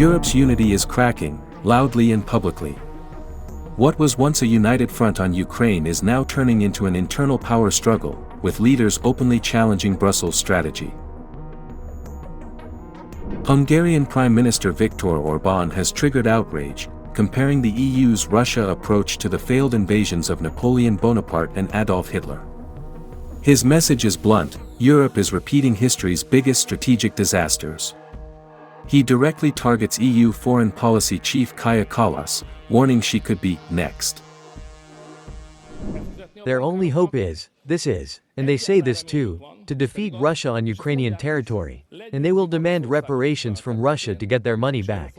Europe's unity is cracking, loudly and publicly. What was once a united front on Ukraine is now turning into an internal power struggle, with leaders openly challenging Brussels' strategy. Hungarian Prime Minister Viktor Orbán has triggered outrage, comparing the EU's Russia approach to the failed invasions of Napoleon Bonaparte and Adolf Hitler. His message is blunt: Europe is repeating history's biggest strategic disasters. He directly targets EU foreign policy chief Kaja Kallas, warning she could be next. Their only hope is, and they say this too, to defeat Russia on Ukrainian territory, and they will demand reparations from Russia to get their money back.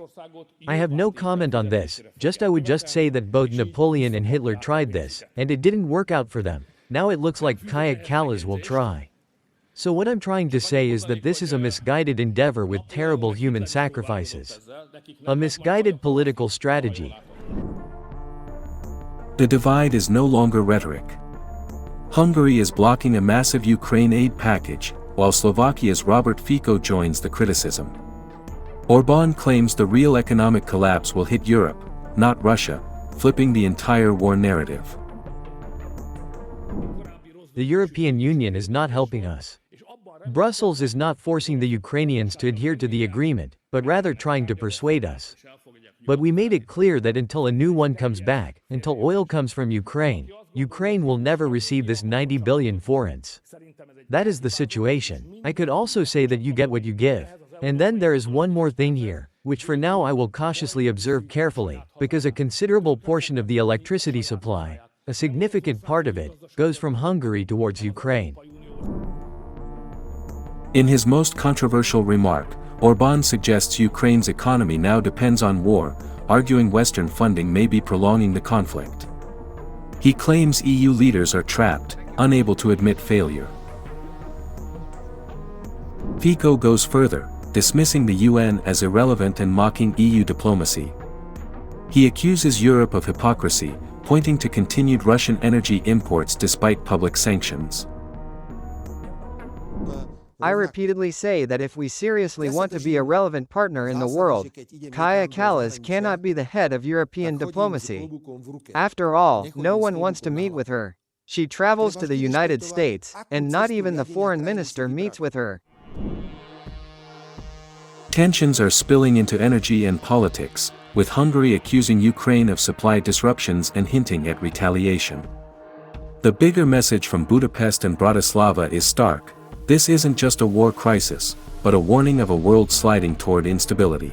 I have no comment on this, I would just say that both Napoleon and Hitler tried this, and it didn't work out for them. Now it looks like Kaja Kallas will try. So what I'm trying to say is that this is a misguided endeavor with terrible human sacrifices. A misguided political strategy. The divide is no longer rhetoric. Hungary is blocking a massive Ukraine aid package, while Slovakia's Robert Fico joins the criticism. Orbán claims the real economic collapse will hit Europe, not Russia, flipping the entire war narrative. The European Union is not helping us. Brussels is not forcing the Ukrainians to adhere to the agreement, but rather trying to persuade us. But we made it clear that until a new one comes back, until oil comes from Ukraine, Ukraine will never receive this 90 billion forints. That is the situation. I could also say that you get what you give. And then there is one more thing here, which for now I will cautiously observe carefully, because a considerable portion of the electricity supply, a significant part of it, goes from Hungary towards Ukraine. In his most controversial remark, Orbán suggests Ukraine's economy now depends on war, arguing Western funding may be prolonging the conflict. He claims EU leaders are trapped, unable to admit failure. Fico goes further, dismissing the UN as irrelevant and mocking EU diplomacy. He accuses Europe of hypocrisy, pointing to continued Russian energy imports despite public sanctions. I repeatedly say that if we seriously want to be a relevant partner in the world, Kaja Kallas cannot be the head of European diplomacy. After all, no one wants to meet with her. She travels to the United States, and not even the foreign minister meets with her. Tensions are spilling into energy and politics, with Hungary accusing Ukraine of supply disruptions and hinting at retaliation. The bigger message from Budapest and Bratislava is stark: this isn't just a war crisis, but a warning of a world sliding toward instability.